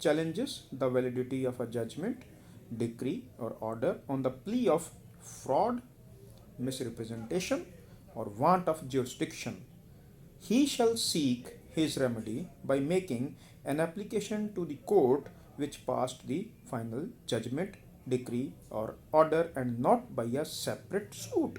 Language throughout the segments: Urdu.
challenges the validity of a judgment, decree or order on the plea of fraud, misrepresentation or want of jurisdiction, he shall seek his remedy by making an application to the court which passed the final judgment, decree or order and not by a separate suit.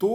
2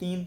3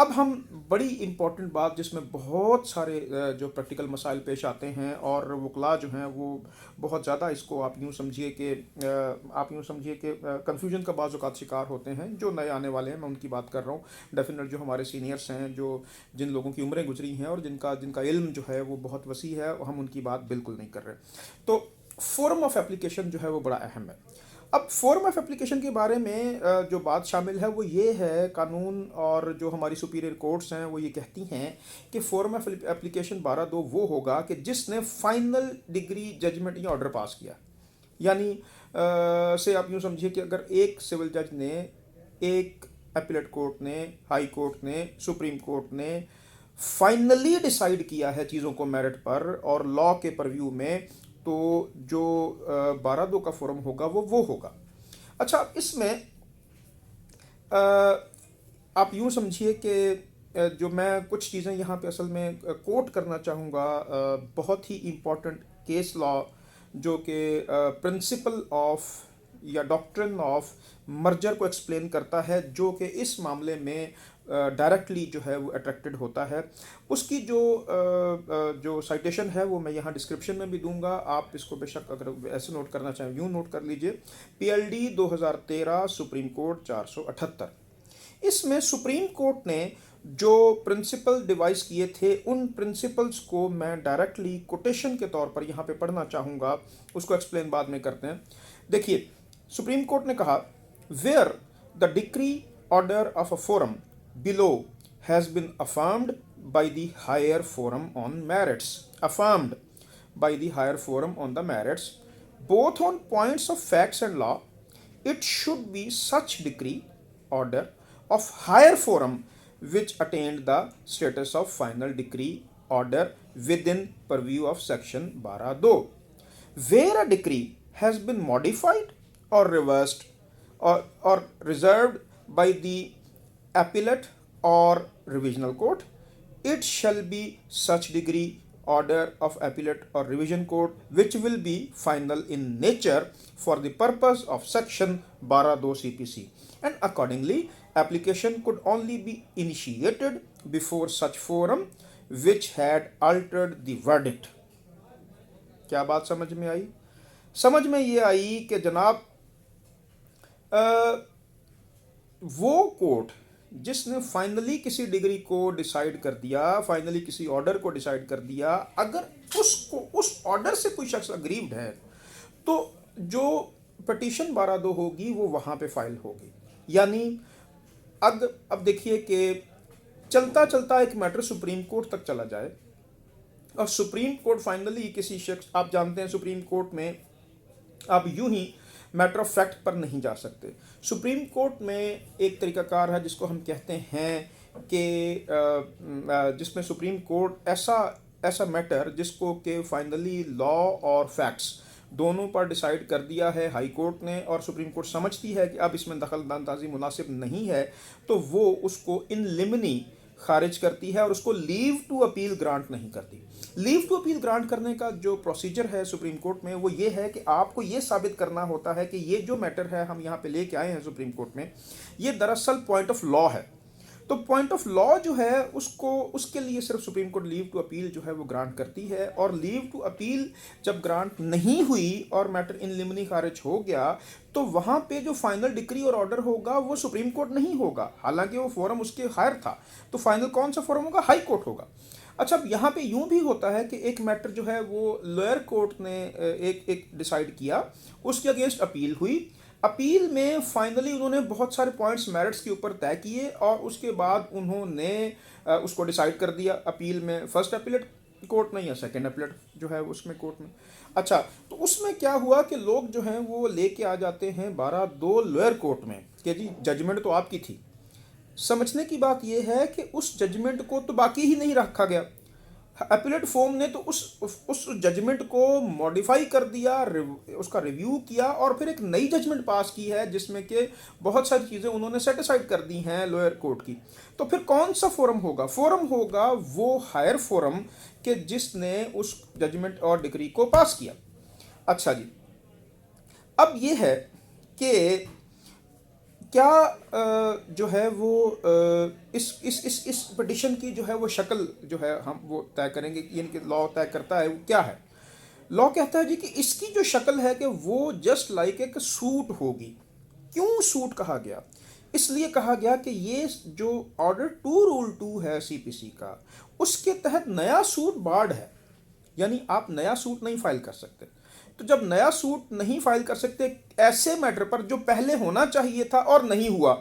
اب ہم بڑی امپورٹنٹ بات جس میں بہت سارے جو پریکٹیکل مسائل پیش آتے ہیں اور وکلاء جو ہیں وہ بہت زیادہ اس کو آپ یوں سمجھیے کہ کنفیوژن کا بعض اوقات شکار ہوتے ہیں. جو نئے آنے والے ہیں میں ان کی بات کر رہا ہوں. ڈیفینیٹ جو ہمارے سینئرس ہیں، جن لوگوں کی عمریں گزری ہیں اور جن کا علم جو ہے وہ بہت وسیع ہے، ہم ان کی بات بالکل نہیں کر رہے. تو فورم آف اپلیکیشن جو ہے وہ بڑا اہم ہے. اب فورم آف اپلیکیشن کے بارے میں جو بات شامل ہے وہ یہ ہے، قانون اور جو ہماری سپیریئر کورٹس ہیں وہ یہ کہتی ہیں کہ فورم آف اپلیکیشن 12(2) وہ ہوگا کہ جس نے فائنل ڈگری ججمنٹ یا آرڈر پاس کیا. یعنی سے آپ یوں سمجھیے کہ اگر ایک سول جج نے، ایک اپیلیٹ کورٹ نے، ہائی کورٹ نے، سپریم کورٹ نے فائنلی ڈیسائیڈ کیا ہے چیزوں کو میرٹ پر اور لا کے پرویو میں، تو جو 12(2) کا فورم ہوگا وہ ہوگا. اچھا، اس میں آپ یوں سمجھیے کہ جو میں کچھ چیزیں یہاں پہ اصل میں کوٹ کرنا چاہوں گا، بہت ہی امپورٹنٹ کیس لا جو کہ پرنسپل آف یا ڈاکٹرن آف مرجر کو ایکسپلین کرتا ہے، جو کہ اس معاملے میں ڈائریکٹلی جو ہے وہ اٹریکٹڈ ہوتا ہے. اس کی جو سائٹیشن ہے وہ میں یہاں ڈسکرپشن میں بھی دوں گا. آپ اس کو بے شک اگر ایسے نوٹ کرنا چاہیں یوں نوٹ کر لیجئے. PLD 2013 supreme court 478. اس میں سپریم کورٹ نے جو پرنسپل ڈیوائز کیے تھے ان پرنسپلز کو میں ڈائریکٹلی کوٹیشن کے طور پر یہاں پہ پڑھنا چاہوں گا. اس کو ایکسپلین بعد میں کرتے ہیں. دیکھیے، سپریم کورٹ نے کہا where the ڈکری order of a forum below has been affirmed by the higher forum on merits, affirmed by the higher forum on the merits, both on points of facts and law, it should be such decree order of higher forum which attained the status of final decree order within purview of section 12(2). Where a decree has been modified or reversed or reserved by the appellate or revisional court, it shall be such degree order of appellate or revision court which will be final in nature for the purpose of section 12(2) CPC, and accordingly application could only be initiated before such forum which had altered the verdict. کیا بات سمجھ میں آئی؟ سمجھ میں یہ آئی کہ جناب وہ کورٹ جس نے فائنلی کسی ڈگری کو ڈیسائیڈ کر دیا، فائنلی کسی آرڈر کو ڈیسائیڈ کر دیا، اگر اس آرڈر سے کوئی شخص اگریوڈ ہے تو جو پٹیشن 12(2) ہوگی وہ وہاں پہ فائل ہوگی. یعنی اب دیکھیے کہ چلتا چلتا ایک میٹر سپریم کورٹ تک چلا جائے اور سپریم کورٹ فائنلی کسی شخص، آپ جانتے ہیں سپریم کورٹ میں آپ یوں ہی میٹر آف فیکٹ پر نہیں جا سکتے. سپریم کورٹ میں ایک طریقہ کار ہے جس کو ہم کہتے ہیں کہ جس میں سپریم کورٹ ایسا میٹر جس کو کہ فائنلی لا اور فیکٹس دونوں پر ڈیسائیڈ کر دیا ہے ہائی کورٹ نے، اور سپریم کورٹ سمجھتی ہے کہ اب اس میں دخل اندازی مناسب نہیں ہے، تو وہ اس کو ان لمنی خارج کرتی ہے اور اس کو لیو ٹو اپیل گرانٹ نہیں کرتی. لیو ٹو اپیل گرانٹ کرنے کا جو پروسیجر ہے سپریم کورٹ میں وہ یہ ہے کہ آپ کو یہ ثابت کرنا ہوتا ہے کہ یہ جو میٹر ہے ہم یہاں پہ لے کے آئے ہیں سپریم کورٹ میں، یہ دراصل پوائنٹ آف لا ہے. تو پوائنٹ آف لا جو ہے اس کے لیے صرف supreme court leave to appeal جو ہے وہ گرانٹ کرتی ہے، اور لیو ٹو اپیل جب گرانٹ نہیں ہوئی اور میٹر ان لمنی خارج ہو گیا تو وہاں پہ جو فائنل ڈکری اور آرڈر ہوگا وہ سپریم کورٹ نہیں ہوگا، حالانکہ وہ فورم اس کے ہائر تھا. تو فائنل کون سا فورم ہوگا؟ ہائی کورٹ ہوگا. اچھا، اب یہاں پہ یوں بھی ہوتا ہے کہ ایک میٹر جو ہے وہ لوئر کورٹ نے ایک ڈیسائیڈ کیا، اس کے اگینسٹ اپیل ہوئی. اپیل میں فائنلی انہوں نے بہت سارے پوائنٹس میرٹس کے اوپر طے کیے اور اس کے بعد انہوں نے اس کو ڈیسائیڈ کر دیا اپیل میں فرسٹ اپیلیٹ کورٹ میں یا سیکنڈ اپیلیٹ جو ہے اس میں کورٹ میں. اچھا، تو اس میں کیا ہوا کہ لوگ جو ہیں وہ لے کے آ جاتے ہیں 12(2) لوئر کورٹ میں کہ جی ججمنٹ تو آپ کی تھی. سمجھنے کی بات یہ ہے کہ اس ججمنٹ کو تو باقی ہی نہیں رکھا گیا. اپیلیٹ فورم نے تو اس ججمنٹ کو موڈیفائی کر دیا، اس کا ریویو کیا اور پھر ایک نئی ججمنٹ پاس کی ہے جس میں کہ بہت ساری چیزیں انہوں نے سیٹیسفائڈ کر دی ہیں لوئر کورٹ کی. تو پھر کون سا فورم ہوگا؟ فورم ہوگا وہ ہائر فورم کہ جس نے اس ججمنٹ اور ڈگری کو پاس کیا. اچھا جی، اب یہ ہے کہ کیا جو ہے وہ اس پٹیشن کی جو ہے وہ شکل جو ہے ہم وہ طے کریں گے، یعنی کہ لا طے کرتا ہے وہ کیا ہے. لا کہتا ہے جی کہ اس کی جو شکل ہے کہ وہ جسٹ لائک ایک سوٹ ہوگی. کیوں سوٹ کہا گیا؟ اس لیے کہا گیا کہ یہ جو آرڈر 2 رول 2 ہے سی پی سی کا، اس کے تحت نیا سوٹ بارڈ ہے، یعنی آپ نیا سوٹ نہیں فائل کر سکتے. تو جب نیا سوٹ نہیں فائل کر سکتے ایسے میٹر پر جو پہلے ہونا چاہیے تھا اور نہیں ہوا،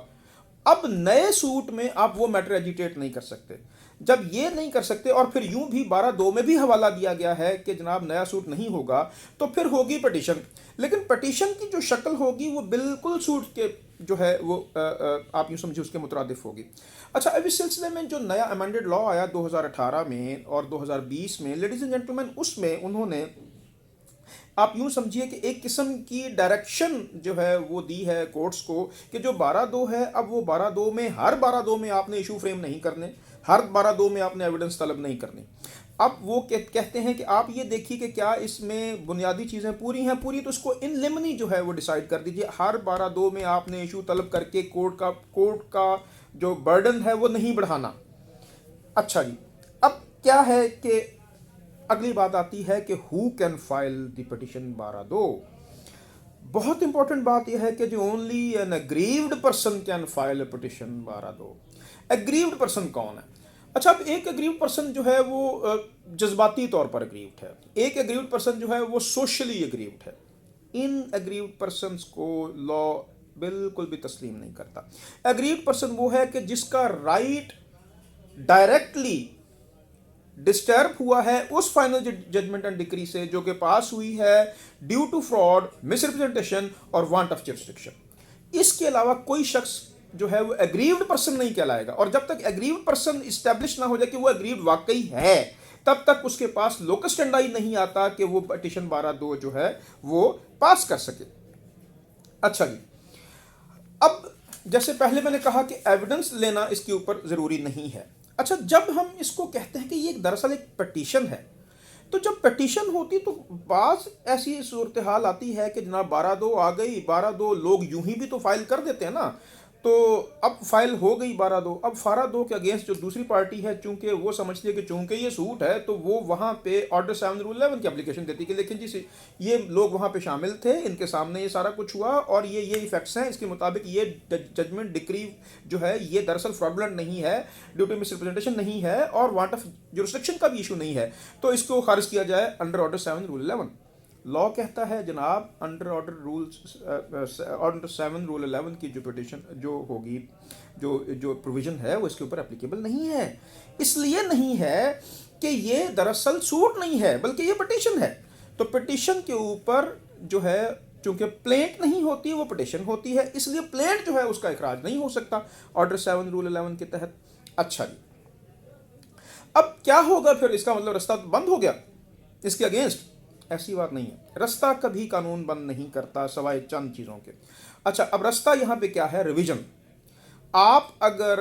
اب نئے سوٹ میں آپ وہ میٹر ایجیٹیٹ نہیں کر سکتے. جب یہ نہیں کر سکتے اور پھر یوں بھی 12(2) میں بھی حوالہ دیا گیا ہے کہ جناب نیا سوٹ نہیں ہوگا، تو پھر ہوگی پٹیشن. لیکن پٹیشن کی جو شکل ہوگی وہ بالکل سوٹ کے جو ہے وہ آپ یوں سمجھے اس کے مترادف ہوگی. اچھا، اب اس سلسلے میں جو نیا امینڈڈ لا آیا 2018 میں اور 2020 میں، لیڈیز اینڈ جینٹلمین، اس میں انہوں نے آپ یوں سمجھیے کہ ایک قسم کی ڈائریکشن جو ہے وہ دی ہے کورٹس کو کہ جو 12(2) ہے، اب وہ 12(2) میں ہر 12(2) میں آپ نے ایشو فریم نہیں کرنے، ہر 12(2) میں آپ نے ایویڈنس طلب نہیں کرنی. اب وہ کہتے ہیں کہ آپ یہ دیکھیے کہ کیا اس میں بنیادی چیزیں پوری ہیں، پوری تو اس کو ان لمنی جو ہے وہ ڈیسائیڈ کر دیجیے. ہر 12(2) میں آپ نے ایشو طلب کر کے کورٹ کا جو برڈن ہے وہ نہیں بڑھانا. اچھا جی، اب کیا ہے کہ اگلی بات آتی ہے کہ who can file the petition 12(2). بہت امپورٹنٹ بات یہ ہے کہ جو only an aggrieved person can file a petition 12(2). Aggrieved person کون ہے؟ اچھا، اب ایک اگریوڈ پرسن جو ہے وہ جذباتی طور پر اگریوڈ ہے، ایک اگریوڈ پرسن جو ہے وہ سوشلی اگریوڈ ہے. ان اگریوڈ پرسنس کو لا بالکل بھی تسلیم نہیں کرتا. اگریوڈ پرسن وہ ہے کہ جس کا رائٹ ڈائریکٹلی ڈسٹرب ہوا ہے اس فائنل ججمنٹ اینڈ ڈکری سے جو کہ پاس ہوئی ہے due to fraud, misrepresentation اور وانٹ آف جورسڈکشن. اس کے علاوہ کوئی شخص جو ہے وہ اگریوڈ پرسن نہیں کہلائے گا. اور جب تک اگریوڈ پرسن اسٹیبلش نہ ہو جائے کہ وہ اگریوڈ واقعی ہے، تب تک اس کے پاس لوکس اسٹینڈائی نہیں آتا کہ وہ پٹیشن 12(2) جو ہے وہ پاس کر سکے. اچھا جی، اب جیسے پہلے میں نے کہا کہ ایویڈنس لینا اس کے اوپر ضروری نہیں ہے. اچھا، جب ہم اس کو کہتے ہیں کہ یہ دراصل ایک پٹیشن ہے، تو جب پٹیشن ہوتی تو بعض ایسی صورتحال آتی ہے کہ جناب 12(2) آ گئی، 12(2) لوگ یوں ہی بھی تو فائل کر دیتے ہیں نا. تو اب فائل ہو گئی 12(2), اب 12(2) کے اگینسٹ جو دوسری پارٹی ہے چونکہ وہ سمجھتی ہے کہ چونکہ یہ سوٹ ہے تو وہ وہاں پہ آرڈر 7 رول 11 کی اپلیکیشن دیتی کہ لیکن جی یہ لوگ وہاں پہ شامل تھے، ان کے سامنے یہ سارا کچھ ہوا اور یہ ایفیکٹس ہیں، اس کے مطابق یہ ججمنٹ ڈکری جو ہے یہ دراصل فراڈولنٹ نہیں ہے، ڈیو ٹو مس ریپرزنٹیشن نہیں ہے اور وانٹ آف جورسڈکشن کا بھی ایشو نہیں ہے، تو اس کو خارج کیا جائے انڈر آرڈر 7 رول 11. لا کہتا ہے جناب انڈر آرڈر 7 رول 11 کی جو پٹیشن جو ہوگی، جو پروویژن ہے وہ اس کے اوپر اپلیکیبل نہیں ہے. اس لیے نہیں ہے کہ یہ دراصل سوٹ نہیں ہے بلکہ یہ پٹیشن ہے. تو پٹیشن کے اوپر جو ہے چونکہ پلینٹ نہیں ہوتی وہ پٹیشن ہوتی ہے، اس لیے پلینٹ جو ہے اس کا اخراج نہیں ہو سکتا آرڈر 7 رول 11 کے تحت. اچھا جی، اب کیا ہوگا پھر؟ اس کا مطلب رستہ بند ہو گیا اس کے اگینسٹ؟ ایسی بات نہیں ہے، رستہ کبھی قانون بند نہیں کرتا سوائے چند چیزوں کے. اچھا، اب رستہ یہاں پہ کیا ہے؟ ریویژن. آپ اگر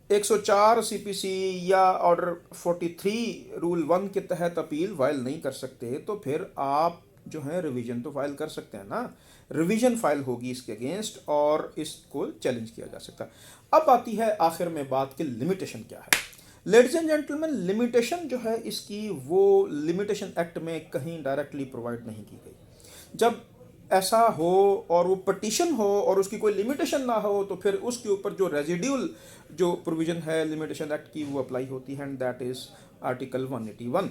104 سی پی سی یا آرڈر 43 رول 1 کے تحت اپیل فائل نہیں کر سکتے تو پھر آپ جو ہیں ریویژن تو فائل کر سکتے ہیں نا. ریویژن فائل ہوگی اس کے اگینسٹ اور اس کو چیلنج کیا جا سکتا. اب آتی ہے آخر میں بات کہ لمیٹیشن کیا ہے. لیڈیز اینڈ جینٹلمین، لمیٹیشن جو ہے اس کی وہ لمیٹیشن ایکٹ میں کہیں ڈائریکٹلی پرووائڈ نہیں کی گئی. جب ایسا ہو اور وہ پٹیشن ہو اور اس کی کوئی لمیٹیشن نہ ہو تو پھر اس کے اوپر جو ریزیڈیول جو پروویژن ہے لمیٹیشن ایکٹ کی وہ اپلائی ہوتی ہے، اینڈ دیٹ از آرٹیکل 181.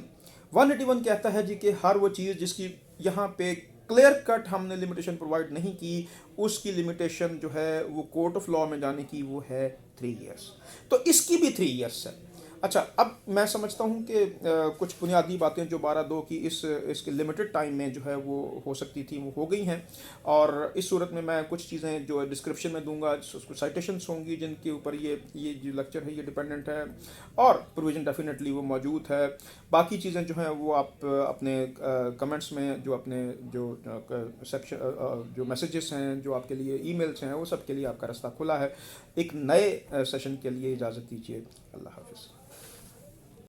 181 کہتا ہے جی کہ ہر وہ چیز جس کی یہاں پہ کلیئر کٹ ہم نے لمیٹیشن پرووائڈ نہیں کی، اس کی لمیٹیشن جو ہے وہ کورٹ آف لا میں جانے کی وہ ہے 3 ایئرس. تو اس کی بھی 3 ایئرس ہے. اچھا، اب میں سمجھتا ہوں کہ کچھ بنیادی باتیں جو 12(2) کی اس کے لمیٹڈ ٹائم میں جو ہے وہ ہو سکتی تھیں وہ ہو گئی ہیں، اور اس صورت میں میں کچھ چیزیں جو ڈسکرپشن میں دوں گا، سائٹیشنس ہوں گی جن کے اوپر یہ جو لیکچر ہے یہ ڈیپینڈنٹ ہے، اور پروویژن ڈیفینیٹلی وہ موجود ہے. باقی چیزیں جو ہیں وہ آپ اپنے کمنٹس میں جو اپنے جو سیکشن جو میسیجز ہیں جو آپ کے لیے ای میلس ہیں وہ سب کے لیے آپ کا راستہ کھلا ہے. ایک نئے سیشن کے لیے اجازت دیجیے. اللہ حافظ.